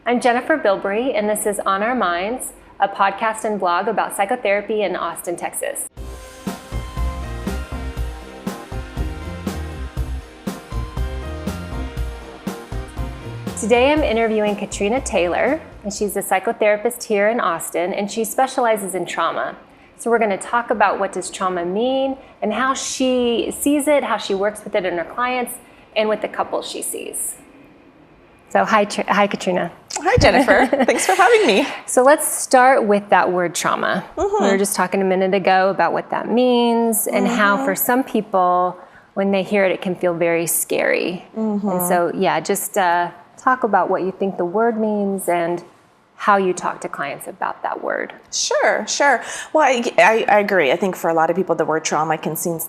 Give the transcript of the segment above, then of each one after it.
I'm Jennifer Bilbrey, and this is On Our Minds, a podcast and blog about psychotherapy in Austin, Texas. Today I'm interviewing Katrina Taylor, and she's a psychotherapist here in Austin, and she specializes in trauma. So we're going to talk about what does trauma mean and how she sees it, how she works with it in her clients, and with the couples she sees. So hi Katrina. Hi, Jennifer. Thanks for having me. So let's start with that word trauma. We were just talking a minute ago about what that means and how for some people, when they hear it, it can feel very scary. And so, just talk about what you think the word means and how you talk to clients about that word. Sure. Well, I agree. I think for a lot of people, the word trauma can seem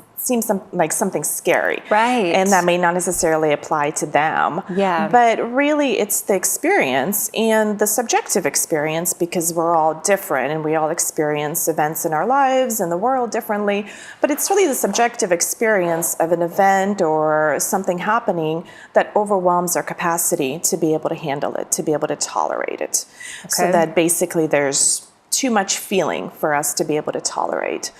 like something scary. Right. And that may not necessarily apply to them. Yeah. But really, it's the experience and the subjective experience, because we're all different and we all experience events in our lives and the world differently. But it's really the subjective experience of an event or something happening that overwhelms our capacity to be able to handle it, to be able to tolerate it. Okay. So that basically there's too much feeling for us to be able to tolerate.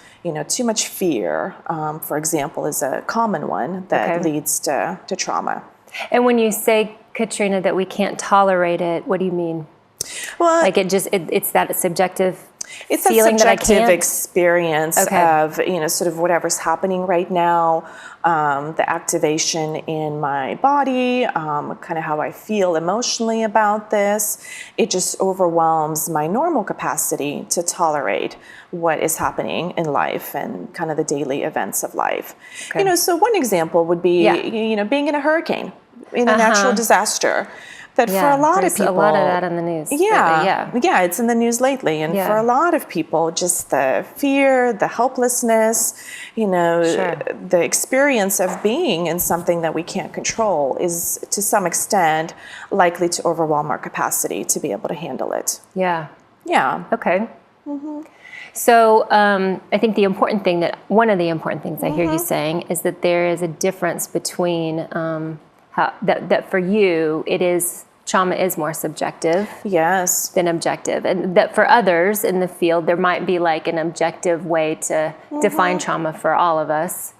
Too much fear, for example, is a common one that leads to trauma. And when you say, Katrina, that we can't tolerate it, what do you mean? Well, like it's that subjective it's a feeling subjective that I experience of, sort of whatever's happening right now, the activation in my body, kind of how I feel emotionally about this. It just overwhelms my normal capacity to tolerate what is happening in life and kind of the daily events of life. Okay. So one example would be, being in a hurricane, in a natural disaster. That for a lot of people, a lot of that in the news. Yeah, it's in the news lately, and for a lot of people, just the fear, the helplessness, the experience of being in something that we can't control is, to some extent, likely to overwhelm our capacity to be able to handle it. Yeah. Okay. So I think one of the important things I hear you saying is that there is a difference between that for you trauma is more subjective than objective, and that for others in the field there might be like an objective way to define trauma for all of us,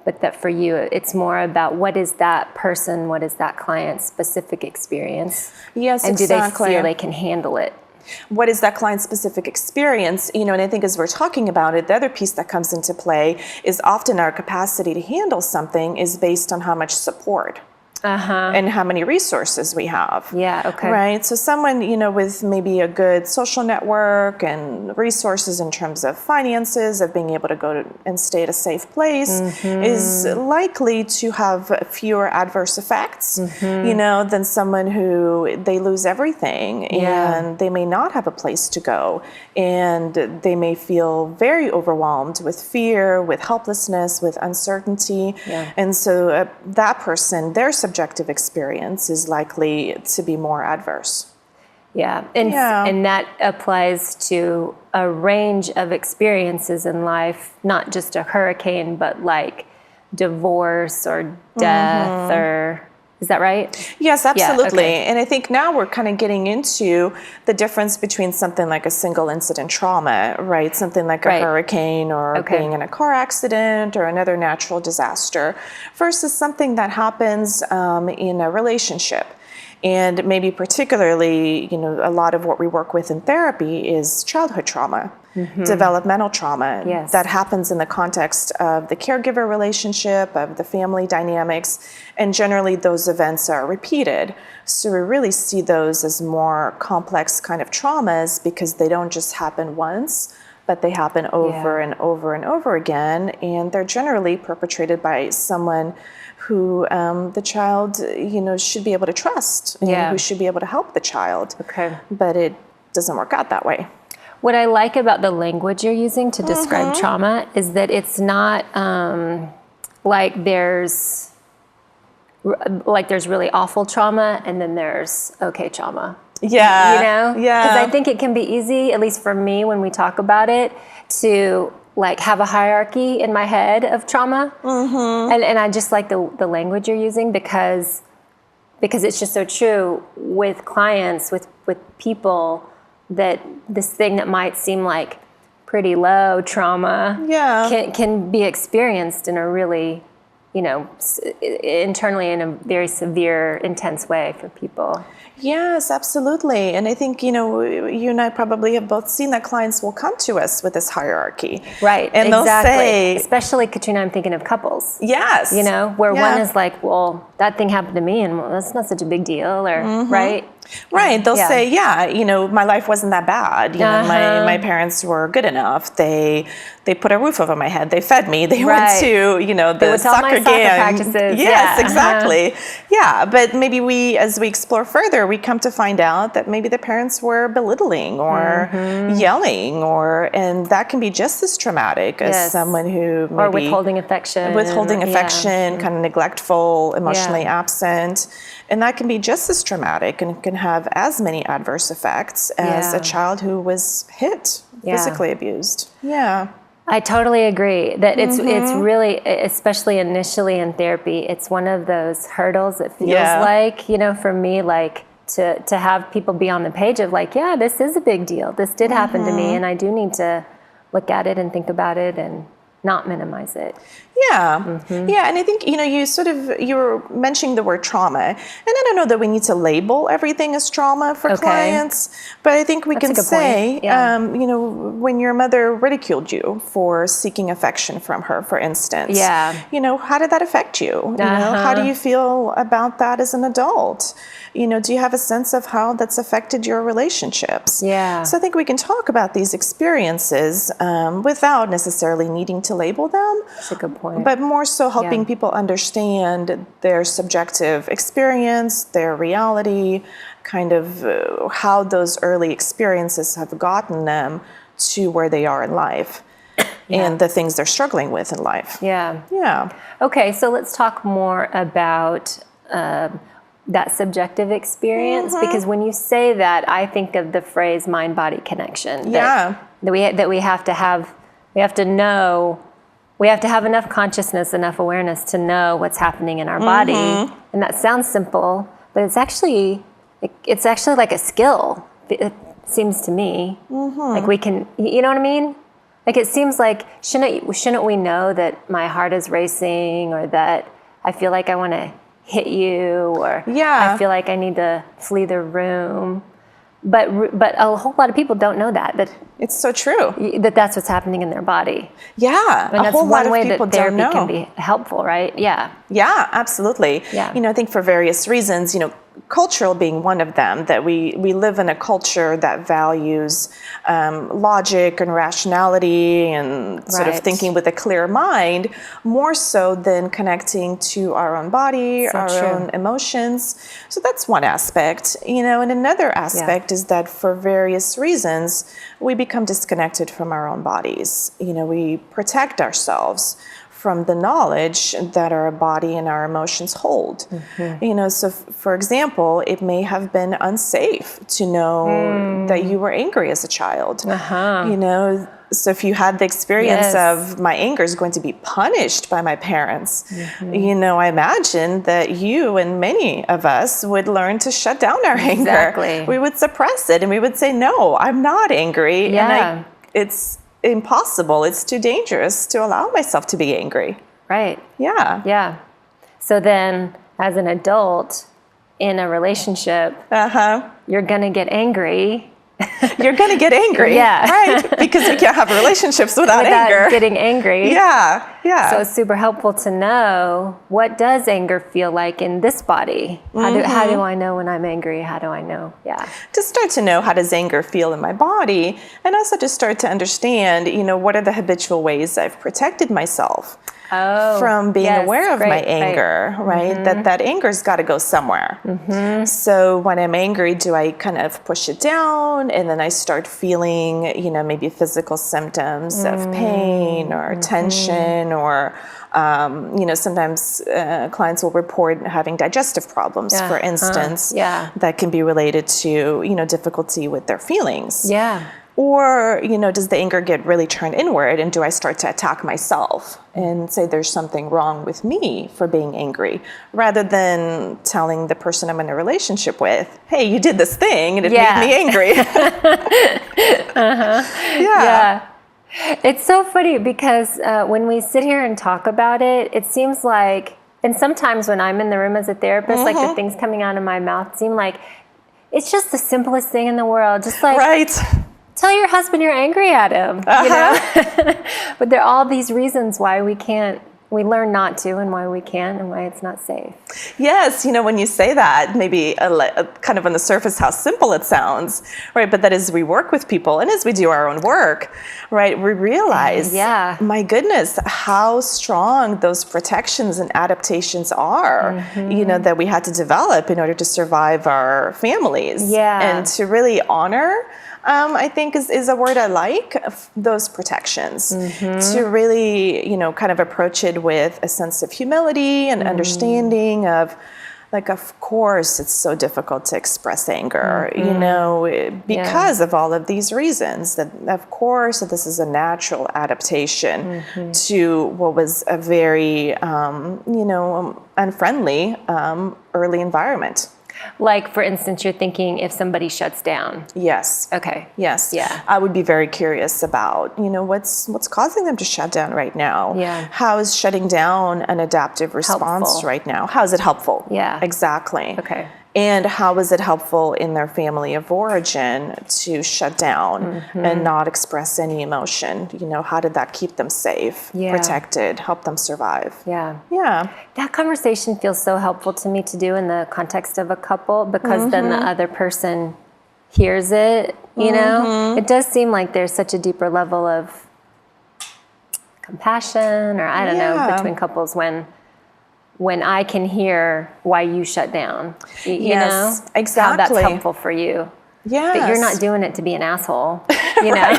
but that for you it's more about what is that client's specific experience, and do they feel they can handle it. What is that client-specific experience? And I think as we're talking about it, the other piece that comes into play is often our capacity to handle something is based on how much support and how many resources we have. Yeah, okay. Right? So someone, with maybe a good social network and resources in terms of finances, of being able to go and stay at a safe place, is likely to have fewer adverse effects, than someone who they lose everything and they may not have a place to go. And they may feel very overwhelmed with fear, with helplessness, with uncertainty. Yeah. And so that person, their subjective experience is likely to be more adverse. Yeah. And that applies to a range of experiences in life, not just a hurricane, but like divorce or death or... Is that right? Yes, absolutely. Yeah, okay. And I think now we're kind of getting into the difference between something like a single incident trauma, right? Something like a hurricane or being in a car accident or another natural disaster, versus something that happens in a relationship. And maybe particularly, a lot of what we work with in therapy is childhood trauma, developmental trauma that happens in the context of the caregiver relationship, of the family dynamics, and generally those events are repeated. So we really see those as more complex kind of traumas because they don't just happen once, but they happen over and over and over again, and they're generally perpetrated by someone who the child, should be able to trust, and who should be able to help the child. Okay. But it doesn't work out that way. What I like about the language you're using to describe trauma is that it's not like there's really awful trauma and then there's okay trauma. Yeah. Because I think it can be easy, at least for me when we talk about it, to like have a hierarchy in my head of trauma. And I just like the language you're using, because because it's just so true with clients, with people, that this thing that might seem like pretty low trauma can be experienced in a really, internally in a very severe, intense way for people. Yes, absolutely. And I think, you and I probably have both seen that clients will come to us with this hierarchy. Right, and exactly. They'll say, especially, Katrina, I'm thinking of couples. Yes. Where one is like, well, that thing happened to me and that's not such a big deal, or right? Right. They'll say, my life wasn't that bad. My parents were good enough. They put a roof over my head. They fed me. They went to, the soccer game. Practices. Yes, exactly. Yeah. But maybe as we explore further, we come to find out that maybe the parents were belittling or yelling, and that can be just as traumatic as someone who maybe... Or withholding affection. Kind of neglectful, emotionally absent. And that can be just as traumatic and can have as many adverse effects as a child who was hit, physically abused. Yeah. I totally agree that it's really, especially initially in therapy, it's one of those hurdles. It feels like, for me, like to have people be on the page of like, this is a big deal. This did happen to me, and I do need to look at it and think about it and not minimize it. Yeah. Yeah. And I think, you were mentioning the word trauma. And I don't know that we need to label everything as trauma for clients, but I think we can say, when your mother ridiculed you for seeking affection from her, for instance, how did that affect you? How do you feel about that as an adult? Do you have a sense of how that's affected your relationships? Yeah. So I think we can talk about these experiences without necessarily needing to label them. That's a good point. But more so helping people understand their subjective experience, their reality, kind of how those early experiences have gotten them to where they are in life and the things they're struggling with in life. Yeah. Yeah. Okay, so let's talk more about that subjective experience, because when you say that, I think of the phrase mind-body connection. That we have to have, we have to have enough consciousness, enough awareness to know what's happening in our body. And that sounds simple, but it's actually like a skill, it seems to me. Like we can, you know what I mean? Like it seems like, shouldn't we know that my heart is racing, or that I feel like I want to hit you, or I feel like I need to flee the room. But a whole lot of people don't know that it's so true. That's what's happening in their body. Yeah, and that's one way that therapy can be helpful, right? Yeah. Yeah, absolutely. Yeah. I think for various reasons, cultural being one of them, that we live in a culture that values logic and rationality and sort of thinking with a clear mind, more so than connecting to our own body, own emotions. So that's one aspect, and another aspect is that for various reasons, we become disconnected from our own bodies. We protect ourselves from the knowledge that our body and our emotions hold. So for example, it may have been unsafe to know that you were angry as a child. So if you had the experience of my anger is going to be punished by my parents, I imagine that you and many of us would learn to shut down our anger. We would suppress it and we would say, no, I'm not angry. And it's impossible. It's too dangerous to allow myself to be angry. Right. Yeah. Yeah. So then as an adult in a relationship, you're going to get angry. You're going to get angry. Right? Because we can't have relationships without anger. Getting angry. Yeah. Yeah. So it's super helpful to know, what does anger feel like in this body? How do I know when I'm angry? How do I know? Yeah. To start to know, how does anger feel in my body? And also to start to understand, what are the habitual ways I've protected myself from being aware of my anger, right? That anger's got to go somewhere. So when I'm angry, do I kind of push it down, and then I start feeling, maybe physical symptoms of pain or tension, or sometimes clients will report having digestive problems, for instance, that can be related to, difficulty with their feelings. Or, does the anger get really turned inward, and do I start to attack myself and say there's something wrong with me for being angry, rather than telling the person I'm in a relationship with, hey, you did this thing and it made me angry. Yeah. It's so funny because when we sit here and talk about it, it seems like, and sometimes when I'm in the room as a therapist, like the things coming out of my mouth seem like it's just the simplest thing in the world. Just like, tell your husband you're angry at him, But there are all these reasons why we learn not to, and why we can, and why it's not safe. Yes, when you say that, maybe kind of on the surface how simple it sounds, right? But that as we work with people and as we do our own work, right, we realize, my goodness, how strong those protections and adaptations are, that we had to develop in order to survive our families. And to really honor, I think is a word I like, those protections, to really, kind of approach it with a sense of humility and understanding of, like, of course, it's so difficult to express anger, because of all of these reasons, that of course, that this is a natural adaptation to what was a very, unfriendly early environment. Like, for instance, you're thinking if somebody shuts down. Yes. Okay. Yes. Yeah. I would be very curious about, what's causing them to shut down right now? Yeah. How is shutting down an adaptive response right now? How is it helpful? Yeah. Exactly. Okay. And how is it helpful in their family of origin to shut down and not express any emotion? How did that keep them safe, protected, help them survive? Yeah. That conversation feels so helpful to me to do in the context of a couple, because then the other person hears it, It does seem like there's such a deeper level of compassion, or I don't know, between couples when I can hear why you shut down, you know? Exactly. How that's helpful for you. Yes. That you're not doing it to be an asshole, know?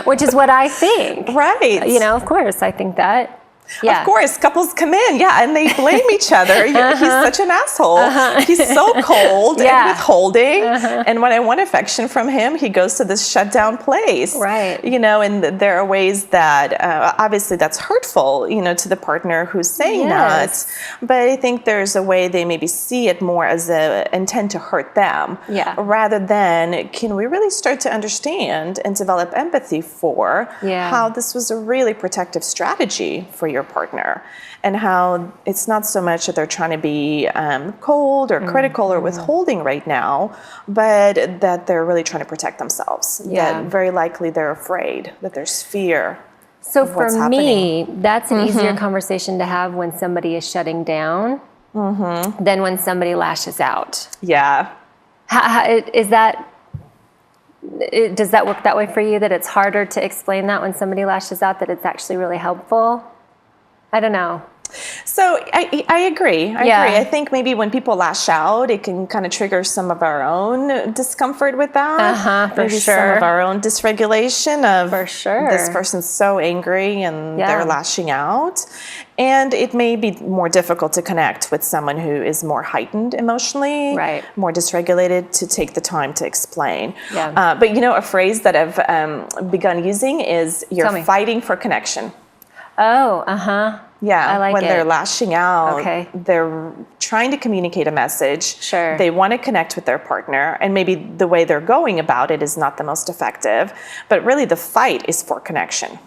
Which is what I think. Right. Of course, I think that. Yeah. Of course, couples come in, and they blame each other. He's such an asshole. He's so cold and withholding. And when I want affection from him, he goes to this shutdown place. Right. And there are ways that, obviously that's hurtful, to the partner who's saying that. But I think there's a way they maybe see it more as an intent to hurt them. Rather than, can we really start to understand and develop empathy for how this was a really protective strategy for your partner, and how it's not so much that they're trying to be cold or critical or withholding right now, but that they're really trying to protect themselves. That very likely they're afraid, that there's fear. So for me, that's an easier conversation to have when somebody is shutting down than when somebody lashes out. Yeah. Does that work that way for you, that it's harder to explain that when somebody lashes out, that it's actually really helpful? I don't know. So I agree. I agree. I think maybe when people lash out, it can kind of trigger some of our own discomfort with that. For sure. Some of our own dysregulation of, for sure, this person's so angry and they're lashing out. And it may be more difficult to connect with someone who is more heightened emotionally, more dysregulated, to take the time to explain. But a phrase that I've begun using is, you're fighting for connection. Oh, Yeah, I like when they're lashing out, they're trying to communicate a message. Sure. They want to connect with their partner, and maybe the way they're going about it is not the most effective, but really the fight is for connection.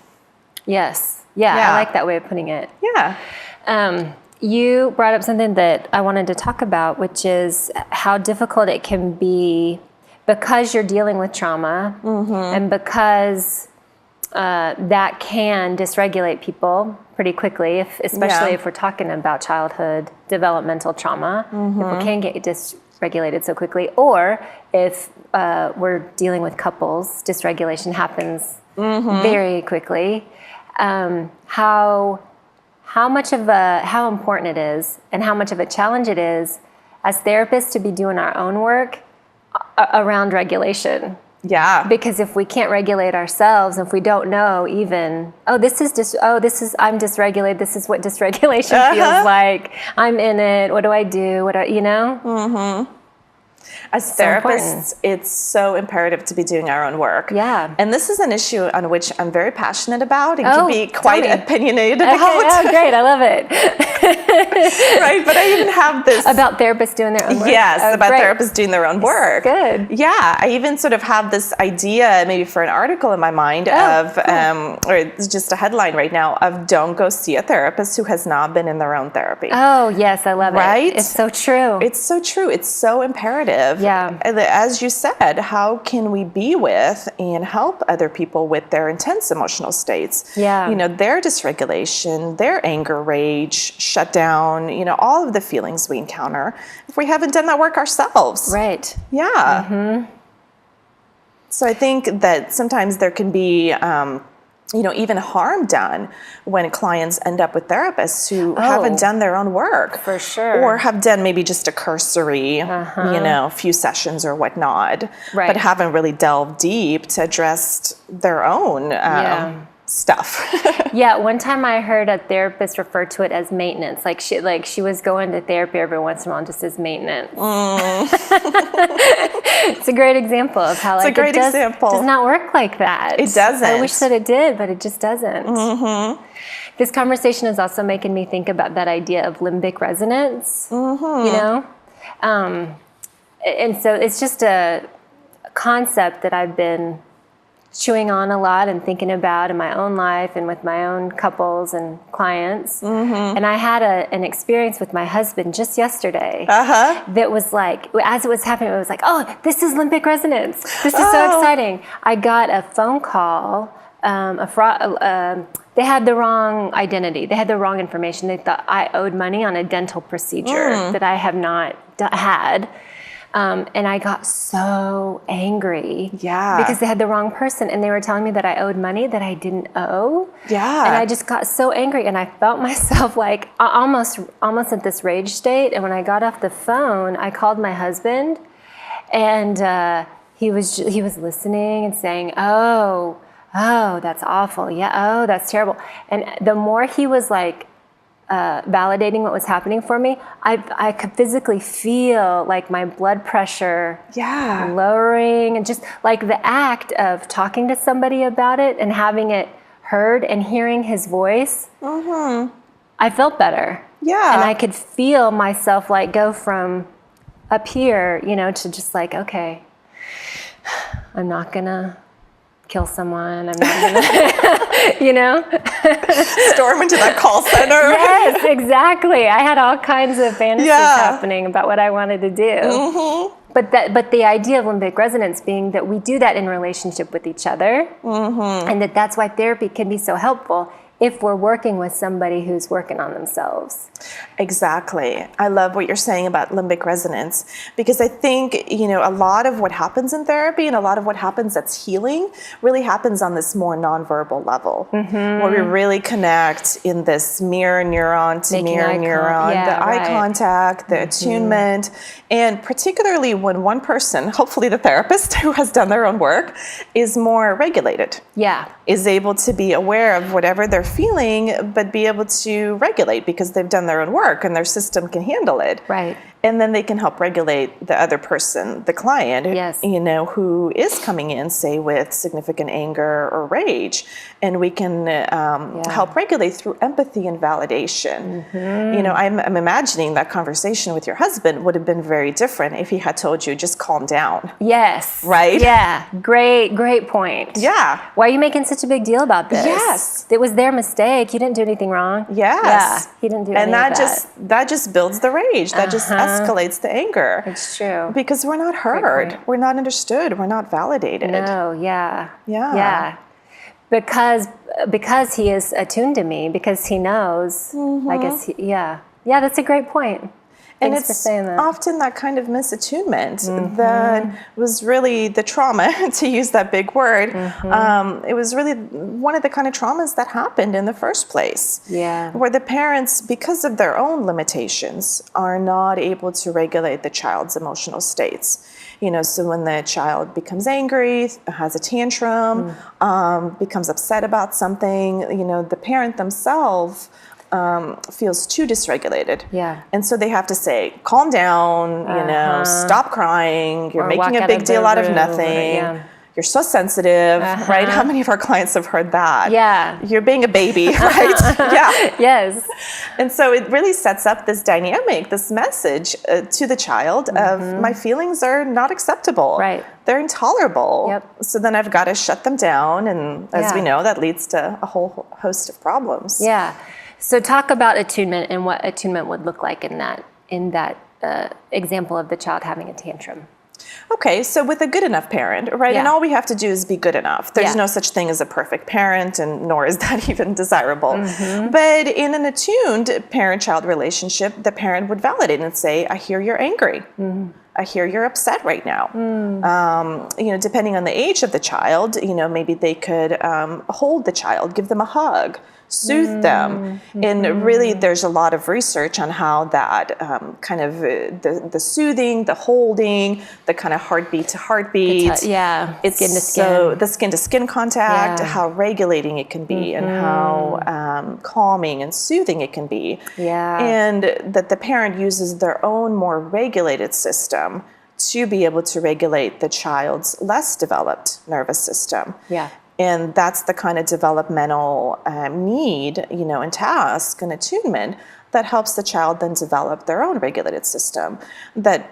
Yes. Yeah, I like that way of putting it. Yeah. You brought up something that I wanted to talk about, which is how difficult it can be because you're dealing with trauma and because that can dysregulate people pretty quickly, especially if we're talking about childhood developmental trauma. People can get dysregulated so quickly. Or if we're dealing with couples, dysregulation happens very quickly. How important it is, and how much of a challenge it is as therapists to be doing our own work around regulation. Yeah. Because if we can't regulate ourselves, if we don't know even, I'm dysregulated, this is what dysregulation feels like, I'm in it, what do I do, As therapists, it's so imperative to be doing our own work. Yeah. And this is an issue on which I'm very passionate about and can be quite opinionated about. Oh, great. I love it. Right. But I even have this. About therapists doing their own work? Yes, about therapists doing their own work. Good. Yeah. I even sort of have this idea, maybe for an article in my mind of, or it's just a headline right now, of don't go see a therapist who has not been in their own therapy. Oh, yes. I love it. Right? It's so true. It's so true. It's so imperative. Yeah. As you said, how can we be with and help other people with their intense emotional states? Yeah. Their dysregulation, their anger, rage, shutdown, all of the feelings we encounter if we haven't done that work ourselves. Right. Yeah. Mm-hmm. So I think that sometimes there can be even harm done when clients end up with therapists who haven't done their own work. For sure. Or have done maybe just a cursory, few sessions or whatnot, but haven't really delved deep to address their own stuff. Yeah, one time I heard a therapist refer to it as maintenance. Like she was going to therapy every once in a while just as maintenance. It's a great example of how it does not work like that. It doesn't. I wish that it did, but it just doesn't. Mm-hmm. This conversation is also making me think about that idea of limbic resonance. Mm-hmm. And so it's just a concept that I've been chewing on a lot and thinking about in my own life and with my own couples and clients. Mm-hmm. And I had an experience with my husband just yesterday that was like, as it was happening, it was like, oh, this is limbic resonance. This is so exciting. I got a phone call, they had the wrong identity. They had the wrong information. They thought I owed money on a dental procedure that I have not had. And I got so angry because they had the wrong person and they were telling me that I owed money that I didn't owe. Yeah. And I just got so angry and I felt myself like almost at this rage state. And when I got off the phone, I called my husband and he was listening and saying, oh, that's awful. Yeah. Oh, that's terrible. And the more he was like, validating what was happening for me, I could physically feel like my blood pressure lowering, and just like the act of talking to somebody about it and having it heard and hearing his voice, I felt better. Yeah. And I could feel myself like go from up here, to just like, okay, I'm not gonna kill someone. I'm not gonna, storm into that call center. Yes, exactly. I had all kinds of fantasies happening about what I wanted to do. Mm-hmm. But the idea of limbic resonance being that we do that in relationship with each other, and that's why therapy can be so helpful if we're working with somebody who's working on themselves. Exactly. I love what you're saying about limbic resonance, because I think, a lot of what happens in therapy and a lot of what happens that's healing really happens on this more nonverbal level, where we really connect in this mirror neuron to mirror neuron, the eye contact, the attunement, and particularly when one person, hopefully the therapist who has done their own work, is more regulated. Yeah. Is able to be aware of whatever they're feeling, but be able to regulate because they've done their own work and their system can handle it. Right. And then they can help regulate the other person, the client, who is coming in, say, with significant anger or rage. And we can help regulate through empathy and validation. I'm imagining that conversation with your husband would have been very different if he had told you, just calm down. Yes. Right? Yeah. Great point. Yeah. Why are you making such a big deal about this? Yes. It was their mistake. You didn't do anything wrong. Yes. Yeah. He didn't do anything wrong. And that just builds the rage. That just escalates the anger. It's true. Because we're not heard. We're not understood. We're not validated. No, yeah. Because he is attuned to me, because he knows, I guess, that's a great point. Thanks for saying that. Often that kind of misattunement that was really the trauma, to use that big word. It was really one of the kind of traumas that happened in the first place. Yeah. Where the parents, because of their own limitations, are not able to regulate the child's emotional states. So when the child becomes angry, has a tantrum, becomes upset about something, the parent themselves feels too dysregulated. Yeah. And so they have to say, calm down, stop crying, you're making a big deal out of nothing. You're so sensitive, right? How many of our clients have heard that? Yeah. You're being a baby, right? Yeah. Yes. And so it really sets up this dynamic, this message to the child of my feelings are not acceptable. Right. They're intolerable. Yep. So then I've got to shut them down. And as we know, that leads to a whole host of problems. Yeah. So talk about attunement and what attunement would look like in that example of the child having a tantrum. Okay, so with a good enough parent, right? Yeah. And all we have to do is be good enough. There's no such thing as a perfect parent, and nor is that even desirable. But in an attuned parent-child relationship, the parent would validate and say, I hear you're angry. I hear you're upset right now. Depending on the age of the child, maybe they could hold the child, give them a hug, soothe them. And really, there's a lot of research on how that kind of the soothing, the holding, the kind of heartbeat to heartbeat. It's skin to skin. So the skin to skin contact, how regulating it can be and how calming and soothing it can be. And that the parent uses their own more regulated system to be able to regulate the child's less developed nervous system. And that's the kind of developmental need, and task and attunement that helps the child then develop their own regulated system. That,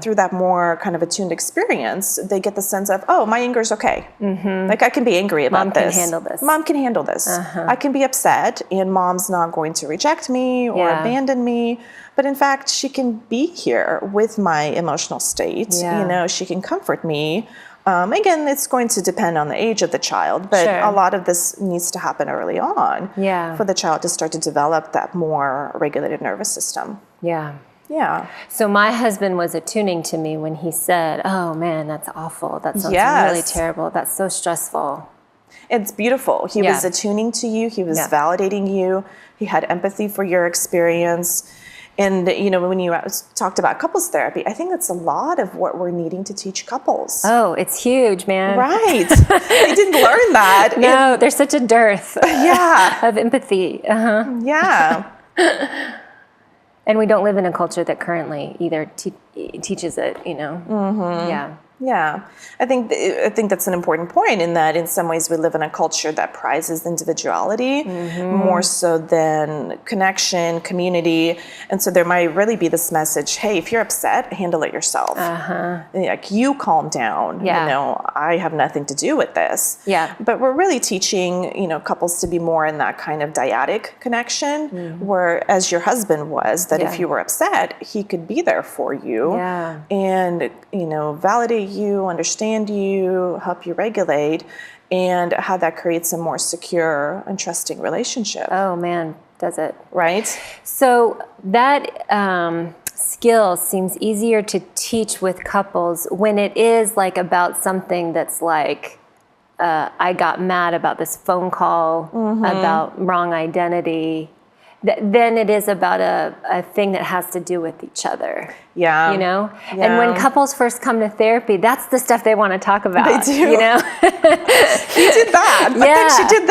through that more kind of attuned experience, they get the sense of, oh, my anger is okay. Like I can be angry about this. Mom can handle this. I can be upset and mom's not going to reject me or abandon me. But in fact, she can be here with my emotional state. She can comfort me. Again, it's going to depend on the age of the child, but a lot of this needs to happen early on for the child to start to develop that more regulated nervous system. So my husband was attuning to me when he said, oh man, that's awful. That sounds really terrible. That's so stressful. It's beautiful. He was attuning to you. He was validating you. He had empathy for your experience. And, when you talked about couples therapy, I think that's a lot of what we're needing to teach couples. Oh, it's huge, man. Right. They didn't learn that. No, there's such a dearth of empathy. Yeah. And we don't live in a culture that currently either teaches it, Yeah. I think that's an important point in that in some ways we live in a culture that prizes individuality more so than connection, community. And so there might really be this message, hey, if you're upset, handle it yourself. Like you calm down. I have nothing to do with this. But we're really teaching, couples to be more in that kind of dyadic connection where as your husband was, that if you were upset, he could be there for you and, validate you, understand you, help you regulate, and how that creates a more secure and trusting relationship. Oh man, does it. Right? So that skill seems easier to teach with couples when it is like about something that's like, I got mad about this phone call, about wrong identity, then it is about a thing that has to do with each other. And when couples first come to therapy, that's the stuff they want to talk about. They do. He did that, but then she did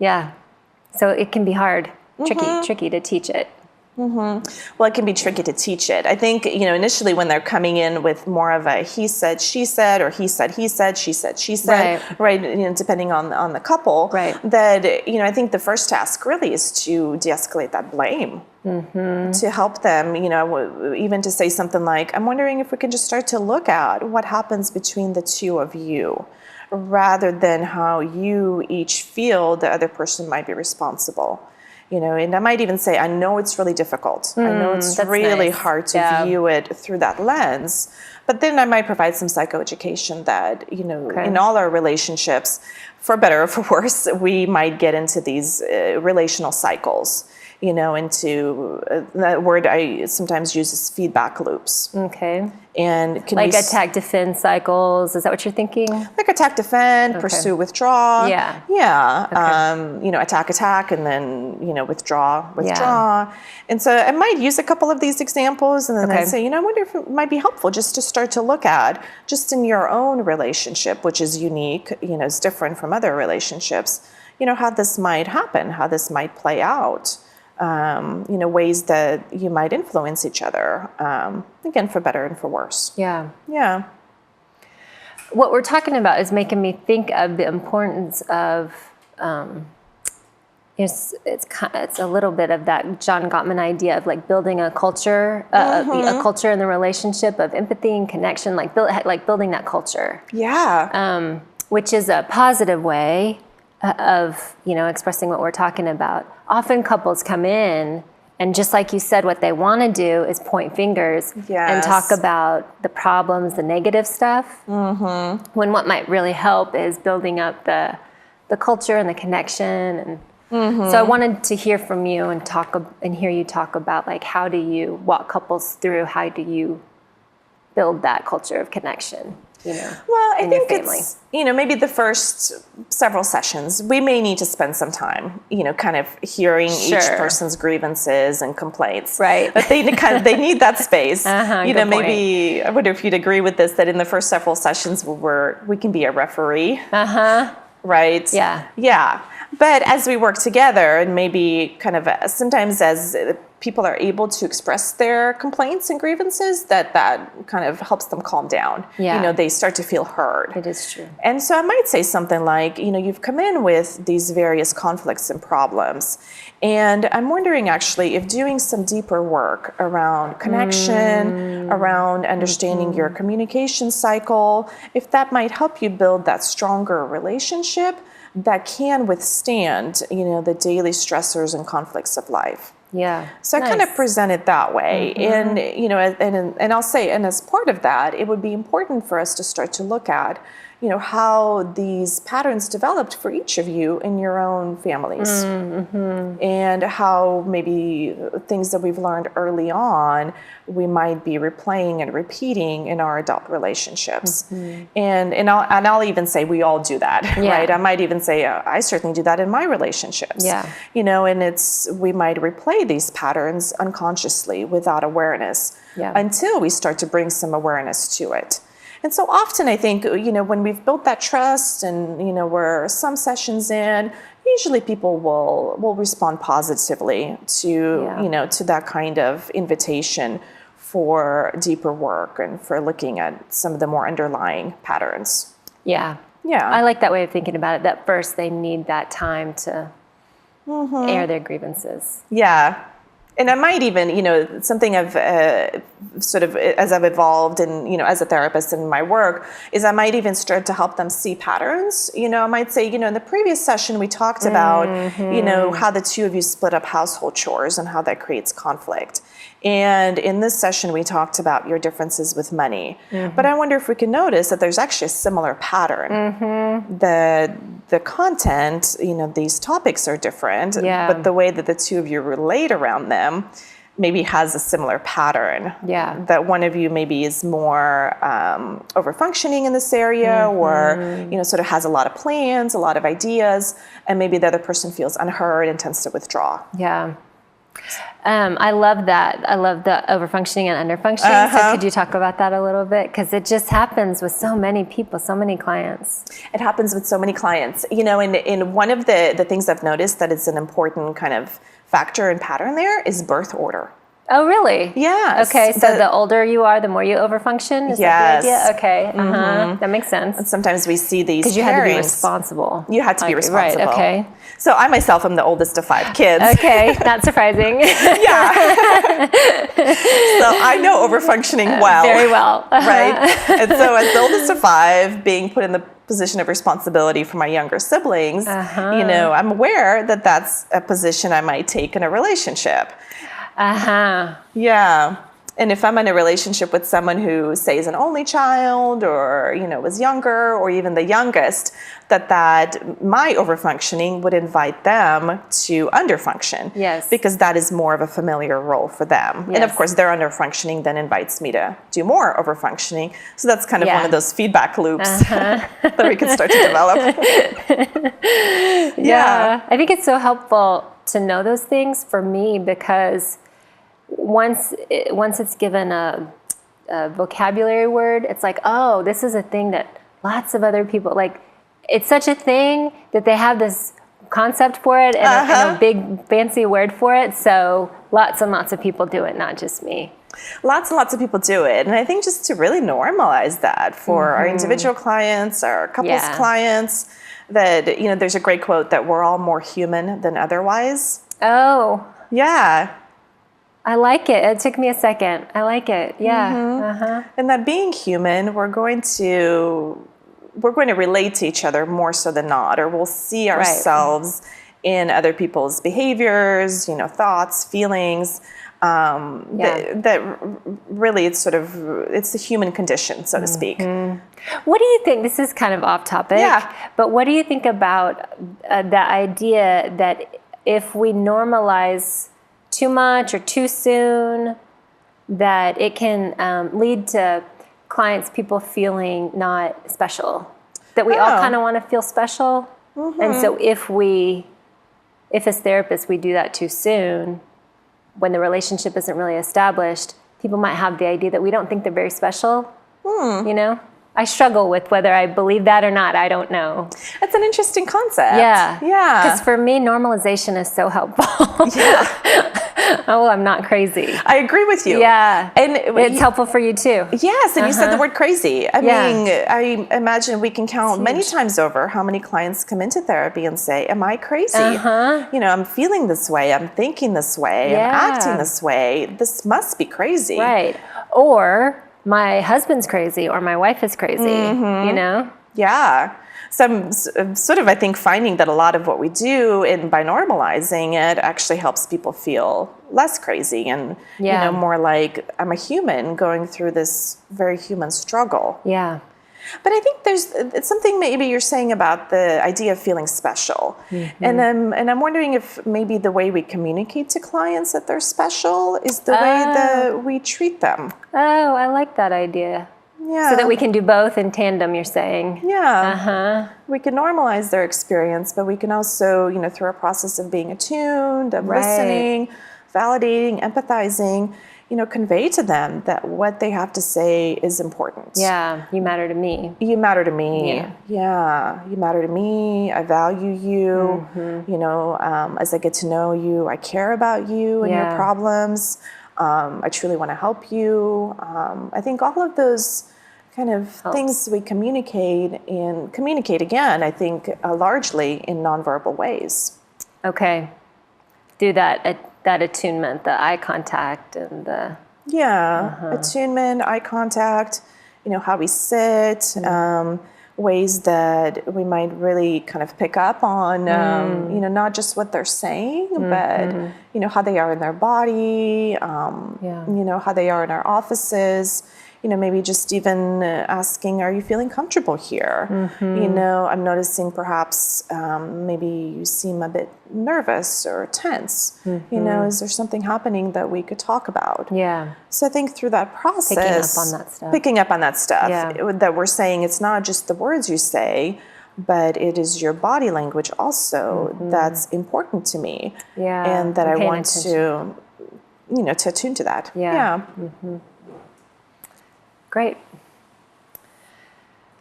this. So it can be hard, tricky to teach it. Well, it can be tricky to teach it. I think, initially when they're coming in with more of a he said, she said, or he said, she said, right? Depending on the couple, that, I think the first task really is to de-escalate that blame, to help them, even to say something like, I'm wondering if we can just start to look at what happens between the two of you, rather than how you each feel the other person might be responsible. And I might even say, I know it's really difficult. I know it's really hard to view it through that lens. But then I might provide some psychoeducation that, in all our relationships, for better or for worse, we might get into these relational cycles, into that word I sometimes use is feedback loops. And can like attack, defend cycles. Is that what you're thinking? Like attack, defend, pursue, withdraw. Attack, and then, withdraw. And so I might use a couple of these examples and then I'd say, I wonder if it might be helpful just to start to look at just in your own relationship, which is unique, is different from other relationships. how this might happen, how this might play out, ways that you might influence each other, again, for better and for worse. Yeah. Yeah. What we're talking about is making me think of the importance of, it's a little bit of that John Gottman idea of like building a culture, a culture in the relationship of empathy and connection, like building that culture. Yeah. Which is a positive way of, expressing what we're talking about. Often couples come in and just like you said, what they want to do is point fingers and talk about the problems, the negative stuff. When what might really help is building up the culture and the connection. And so I wanted to hear from you and hear you talk about like how do you walk couples through, how do you build that culture of connection? Well, I think it's, maybe the first several sessions, we may need to spend some time, kind of hearing each person's grievances and complaints. Right. But they need that space. Maybe, I wonder if you'd agree with this, that in the first several sessions we can be a referee. Right? Yeah. Yeah. But as we work together and maybe kind of sometimes as people are able to express their complaints and grievances, that kind of helps them calm down. Yeah. They start to feel heard. It is true. And so I might say something like, you've come in with these various conflicts and problems. And I'm wondering actually if doing some deeper work around connection, around understanding your communication cycle, if that might help you build that stronger relationship that can withstand, the daily stressors and conflicts of life. Yeah. So I kind of present it that way. And, and I'll say, and as part of that, it would be important for us to start to look at, how these patterns developed for each of you in your own families. And how maybe things that we've learned early on, we might be replaying and repeating in our adult relationships. And I'll even say we all do that, right? I might even say, I certainly do that in my relationships. Yeah. And we might replay these patterns unconsciously without awareness until we start to bring some awareness to it. And so often I think, when we've built that trust and, we're some sessions in, usually people will respond positively to, to that kind of invitation for deeper work and for looking at some of the more underlying patterns. Yeah. Yeah. I like that way of thinking about it, that first they need that time to air their grievances. Yeah. And I might even, something I've sort of, as I've evolved and, as a therapist in my work, is I might even start to help them see patterns. I might say, in the previous session we talked about, how the two of you split up household chores and how that creates conflict. And in this session we talked about your differences with money. But I wonder if we can notice that there's actually a similar pattern. The content, these topics are different, but the way that the two of you relate around them maybe has a similar pattern. Yeah. That one of you maybe is more over-functioning in this area or, sort of has a lot of plans, a lot of ideas, and maybe the other person feels unheard and tends to withdraw. Yeah. I love that. I love the overfunctioning and underfunctioning. So could you talk about that a little bit? Because it just happens with so many people, so many clients. It happens with so many clients. And one of the things I've noticed that is an important kind of factor and pattern there is birth order. Oh, really? Yes. Okay, so the older you are, the more you overfunction? Is that the idea? Okay, that makes sense. And sometimes we see these because you had to be responsible. You had to be responsible. Right, okay. So I myself am the oldest of 5 kids. Okay, not surprising. Yeah. So I know overfunctioning well. Very well. Right? And so as the oldest of 5, being put in the position of responsibility for my younger siblings, I'm aware that that's a position I might take in a relationship. Yeah. And if I'm in a relationship with someone who, say, is an only child or, was younger or even the youngest, that my overfunctioning would invite them to underfunction. Yes. Because that is more of a familiar role for them. Yes. And of course, their underfunctioning then invites me to do more overfunctioning. So that's kind of one of those feedback loops that we can start to develop. Yeah. I think it's so helpful to know those things for me because once it's given a vocabulary word, it's like, oh, this is a thing that lots of other people, like, it's such a thing that they have this concept for it and a big fancy word for it. So lots and lots of people do it, not just me. Lots and lots of people do it. And I think just to really normalize that for our individual clients, our couples clients, that, you know, there's a great quote that we're all more human than otherwise. Oh. Yeah. I like it. It took me a second. I like it. Yeah. And that being human, we're going to relate to each other more so than not, or we'll see ourselves in other people's behaviors, you know, thoughts, feelings. That really, it's the human condition, so to speak. What do you think? This is kind of off topic. Yeah. But what do you think about the idea that if we normalize too much or too soon, that it can lead to people feeling not special? That we all kind of want to feel special. And so if as therapists we do that too soon, when the relationship isn't really established, people might have the idea that we don't think they're very special. You know? I struggle with whether I believe that or not. I don't know. That's an interesting concept. Yeah. Yeah. Because for me, normalization is so helpful. Oh, I'm not crazy. I agree with you. Yeah. And it's helpful for you too. Yes. And you said the word crazy. I mean, I imagine we can count many times over how many clients come into therapy and say, am I crazy? You know, I'm feeling this way. I'm thinking this way. I'm acting this way. This must be crazy. Right. Or my husband's crazy or my wife is crazy, you know? Yeah. So I'm sort of, I think, finding that a lot of what we do by normalizing it actually helps people feel less crazy and, you know, more like I'm a human going through this very human struggle. Yeah. But I think it's something maybe you're saying about the idea of feeling special. And I'm wondering if maybe the way we communicate to clients that they're special is the way that we treat them. Oh, I like that idea. Yeah. So that we can do both in tandem, you're saying. Yeah. We can normalize their experience, but we can also, you know, through a process of being attuned, of listening, validating, empathizing, you know, convey to them that what they have to say is important. Yeah, you matter to me. You matter to me. Yeah, you matter to me. I value you. You know, as I get to know you, I care about you and your problems. I truly want to help you. I think all of those kind of things we communicate again, I think largely in nonverbal ways. Okay. Through that attunement, the eye contact and the... Attunement, eye contact, you know, how we sit, ways that we might really kind of pick up on, you know, not just what they're saying, but, you know, how they are in their body, you know, how they are in our offices, you know, maybe just even asking, are you feeling comfortable here? You know, I'm noticing perhaps maybe you seem a bit nervous or tense. You know, is there something happening that we could talk about? Yeah. So I think through that process, picking up on that stuff, that we're saying it's not just the words you say, but it is your body language also that's important to me. And that I want to, you know, to attune to that. Great.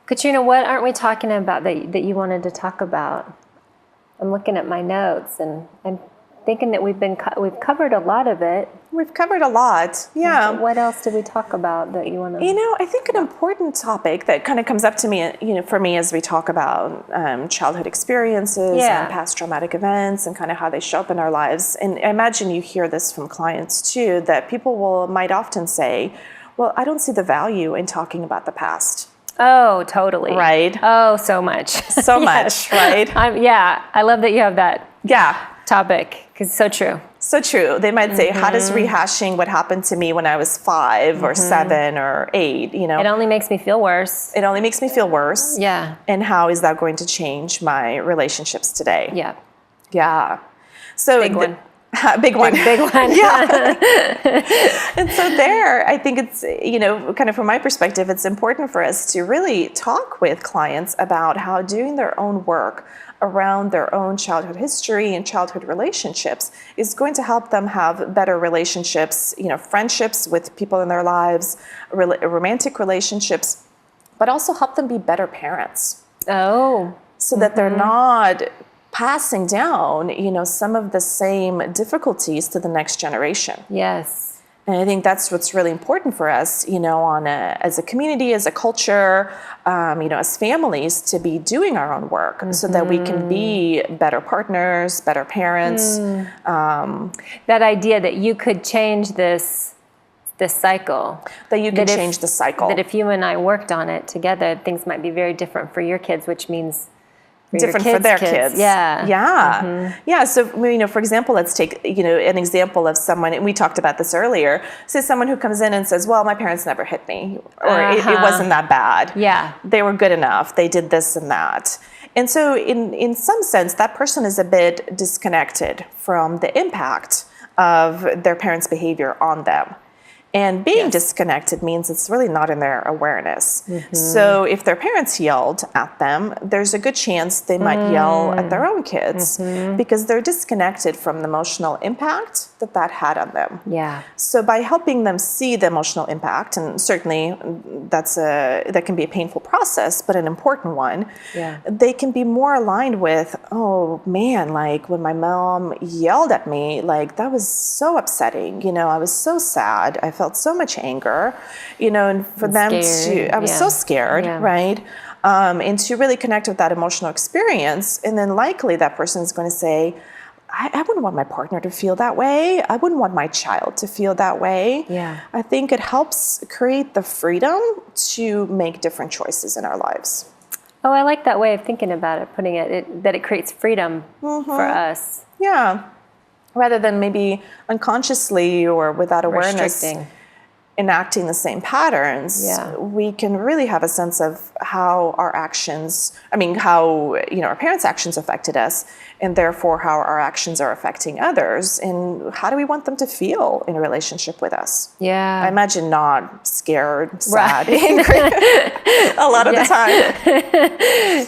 Katrina, what aren't we talking about that you wanted to talk about? I'm looking at my notes and I'm thinking that we've covered a lot of it. We've covered a lot, What else did we talk about that you want to? You know, I think an important topic that kind of comes up to me, you know, for me as we talk about childhood experiences and past traumatic events and kind of how they show up in our lives. And I imagine you hear this from clients too, that people might often say, well, I don't see the value in talking about the past. Oh, totally. Right. Oh, so much. So much, right? I love that you have that topic because it's so true. So true. They might say, how does rehashing what happened to me when I was 5 or 7 or 8, you know? It only makes me feel worse. It only makes me feel worse. Yeah. And how is that going to change my relationships today? Yeah. Yeah. So big one. Big one. Big one. And so there, I think it's, you know, kind of from my perspective, it's important for us to really talk with clients about how doing their own work around their own childhood history and childhood relationships is going to help them have better relationships, you know, friendships with people in their lives, romantic relationships, but also help them be better parents. Oh. So that they're not passing down, some of the same difficulties to the next generation. Yes. And I think that's what's really important for us, as a community, as a culture, as families, to be doing our own work so that we can be better partners, better parents. That idea that you could change this cycle. That you can change the cycle. That if you and I worked on it together, things might be very different for your kids, which means different for their kids. Yeah. Yeah. Yeah. So, for example, let's take, an example of someone, and we talked about this earlier. Say someone who comes in and says, well, my parents never hit me, or it wasn't that bad. Yeah. They were good enough. They did this and that. And so in some sense, that person is a bit disconnected from the impact of their parents' behavior on them. And being disconnected means it's really not in their awareness. So if their parents yelled at them, there's a good chance they might yell at their own kids because they're disconnected from the emotional impact that had on them. Yeah. So by helping them see the emotional impact, and certainly that can be a painful process, but an important one, they can be more aligned with, oh man, like when my mom yelled at me, like that was so upsetting. I was so sad. I felt so much anger, and for them I was so scared, right? And to really connect with that emotional experience. And then likely that person is going to say, I wouldn't want my partner to feel that way. I wouldn't want my child to feel that way. Yeah. I think it helps create the freedom to make different choices in our lives. Oh, I like that way of thinking about it, putting it that it creates freedom for us. Yeah. Rather than maybe unconsciously or without awareness enacting the same patterns, we can really have a sense of how our actions, how, our parents' actions affected us, and therefore how our actions are affecting others, and how do we want them to feel in a relationship with us? Yeah. I imagine not scared, sad, angry a lot of the time.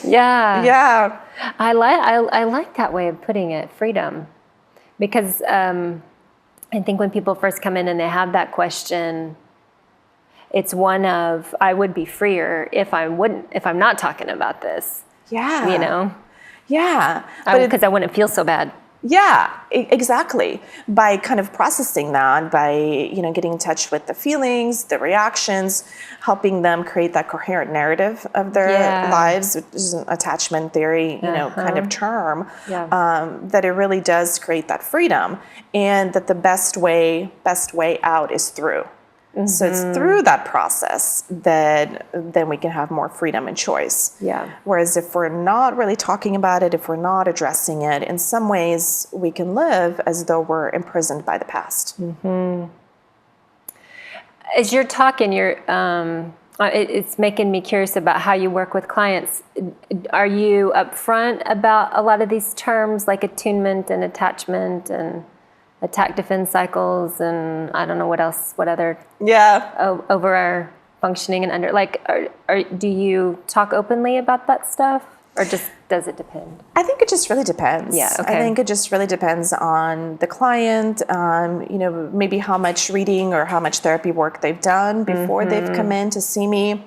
Yeah. Yeah. I like that way of putting it, freedom. Because I think when people first come in and they have that question, it's one of, I would be freer if I'm not talking about this. Yeah. Yeah. Because I wouldn't feel so bad. Yeah, exactly. By kind of processing that, by, getting in touch with the feelings, the reactions, helping them create that coherent narrative of their lives, which is an attachment theory, kind of term, that it really does create that freedom, and that the best way out is through. So it's through that process that then we can have more freedom and choice. Yeah. Whereas if we're not really talking about it, if we're not addressing it, in some ways we can live as though we're imprisoned by the past. As you're talking, it's making me curious about how you work with clients. Are you upfront about a lot of these terms like attunement and attachment and attack defense cycles, and I don't know what other over our functioning and under, like, do you talk openly about that stuff, or just does it depend? I think it just really depends. Yeah, okay. I think it just really depends on the client, maybe how much reading or how much therapy work they've done before they've come in to see me.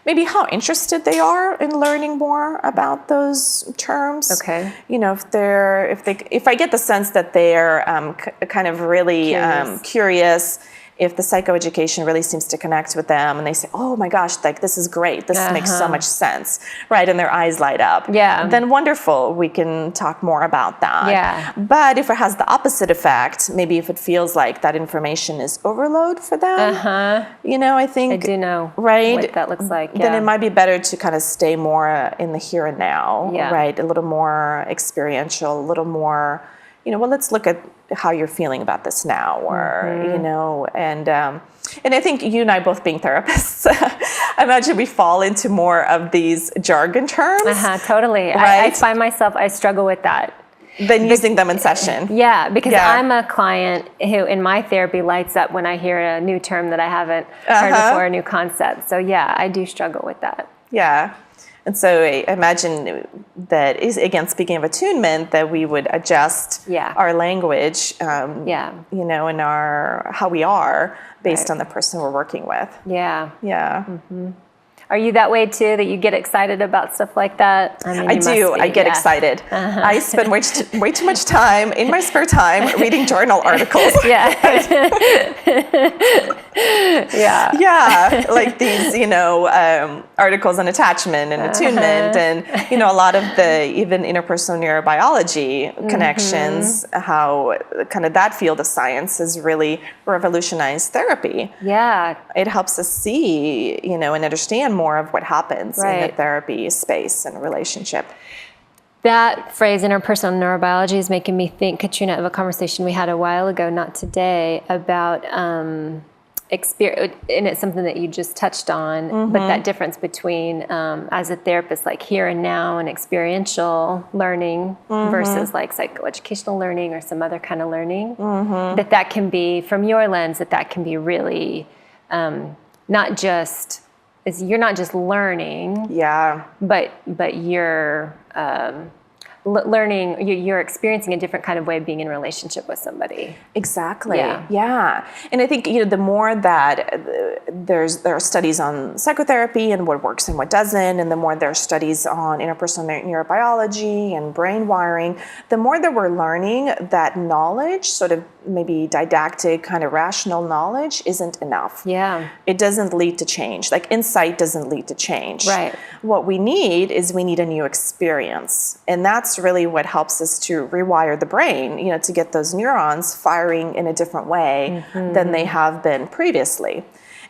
Maybe how interested they are in learning more about those terms. Okay. If I get the sense that they're kind of really curious, if the psychoeducation really seems to connect with them, and they say, oh my gosh, like this is great, this makes so much sense, right? And their eyes light up. Yeah. Then wonderful, we can talk more about that. Yeah. But if it has the opposite effect, maybe if it feels like that information is overload for them, I think I do know right? what that looks like. Then it might be better to kind of stay more in the here and now, right? A little more experiential, a little more, let's look at how you're feeling about this now, or, and I think you and I both being therapists, I imagine we fall into more of these jargon terms. Totally. Right? I find myself, I struggle with that. Than using them in session. Yeah, because I'm a client who in my therapy lights up when I hear a new term that I haven't heard before, a new concept. So I do struggle with that. Yeah. And so I imagine that is, again, speaking of attunement, that we would adjust our language, and how we are based on the person we're working with. Yeah. Yeah. Are you that way too, that you get excited about stuff like that? I mean, I do. I get excited. I spend way too much time in my spare time reading journal articles. Yeah. Yeah. Like these, articles on attachment and attunement and, a lot of the even interpersonal neurobiology connections, how kind of that field of science has really revolutionized therapy. Yeah. It helps us see, and understand more of what happens in the therapy space and relationship. That phrase, interpersonal neurobiology, is making me think, Katrina, of a conversation we had a while ago, not today, about experience, and it's something that you just touched on, but that difference between, as a therapist, like here and now and experiential learning versus like psychoeducational learning or some other kind of learning, that can be, from your lens, that can be really not just, you're not just learning, but you're learning, you're experiencing a different kind of way of being in relationship with somebody. Exactly. Yeah. And I think, the more that there are studies on psychotherapy and what works and what doesn't, and the more there are studies on interpersonal neurobiology and brain wiring, the more that we're learning that knowledge, sort of maybe didactic, kind of rational knowledge, isn't enough. Yeah. It doesn't lead to change. Like insight doesn't lead to change. Right. What we need a new experience. And that's really what helps us to rewire the brain, to get those neurons firing in a different way than they have been previously.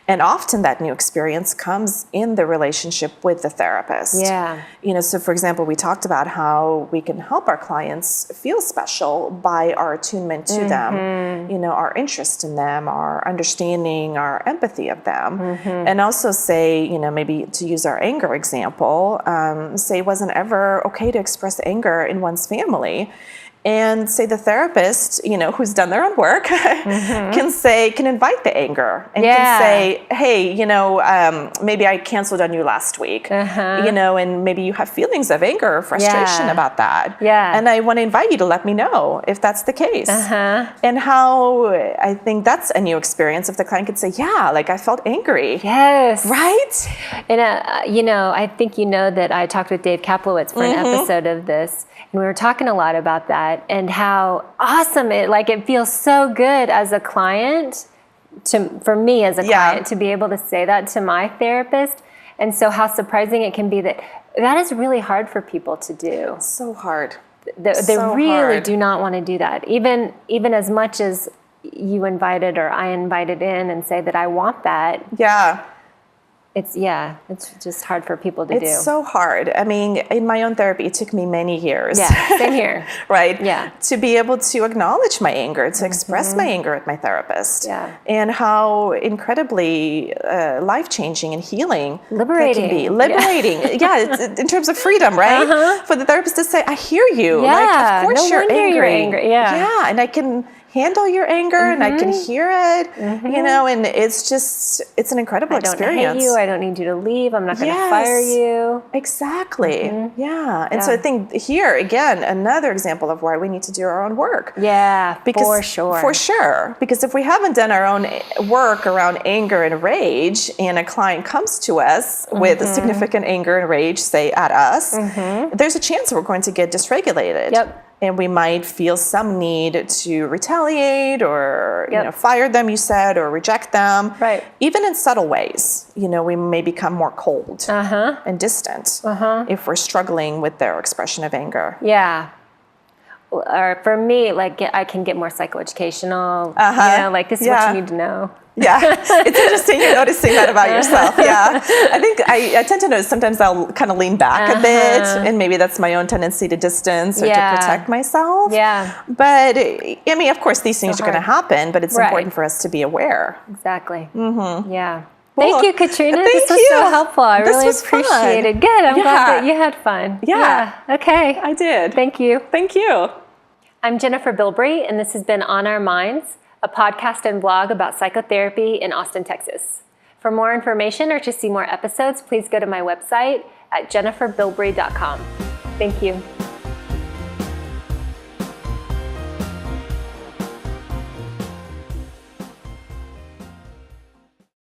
And often that new experience comes in the relationship with the therapist. Yeah. So for example, we talked about how we can help our clients feel special by our attunement to them, our interest in them, our understanding, our empathy of them. And also say, maybe to use our anger example, say it wasn't ever okay to express anger in one's family. And say the therapist, who's done their own work, can invite the anger and can say, hey, maybe I canceled on you last week, and maybe you have feelings of anger or frustration about that. Yeah. And I want to invite you to let me know if that's the case. And how I think that's a new experience if the client could say, yeah, like I felt angry. Yes. Right? And, I think that I talked with Dave Kaplowitz for an episode of this. And we were talking a lot about that and how awesome it feels so good as a client, for me as a client, to be able to say that to my therapist. And so how surprising it can be that is really hard for people to do. So hard. They really do not want to do that. Even as much as you invited or I invited in and say that I want that. Yeah. It's just hard for people to do. It's so hard. I mean, in my own therapy, it took me many years. Yeah, same here. Right? Yeah. To be able to acknowledge my anger, to express my anger with my therapist. Yeah. And how incredibly life-changing and healing liberating. It can be. Liberating. It's in terms of freedom, right? For the therapist to say, I hear you. Yeah. Like, of course you're angry. You're angry. Yeah. Yeah, and I can handle your anger and I can hear it, and it's an incredible experience. I don't hate you. I don't need you to leave. I'm not going to fire you. Exactly. Yeah. And so I think here, again, another example of why we need to do our own work. Yeah, for sure. For sure. Because if we haven't done our own work around anger and rage, and a client comes to us with significant anger and rage, say at us, there's a chance we're going to get dysregulated. Yep. And we might feel some need to retaliate or fire them, you said, or reject them. Right. Even in subtle ways, we may become more cold and distant if we're struggling with their expression of anger. Yeah. Or for me, like I can get more psychoeducational. Like this is what you need to know. Yeah, it's interesting you're noticing that about yourself. Yeah, I think I tend to notice sometimes I'll kind of lean back a bit, and maybe that's my own tendency to distance or to protect myself. Yeah. But I mean, of course, these things are going to happen, but it's important for us to be aware. Exactly. Yeah. Well, thank you, Katrina. This was so helpful. I really appreciate it. Good. I'm glad that you had fun. Yeah. Okay. I did. Thank you. Thank you. I'm Jennifer Bilbrey, and this has been On Our Minds, a podcast and blog about psychotherapy in Austin, Texas. For more information or to see more episodes, please go to my website at jenniferbilbrey.com. Thank you.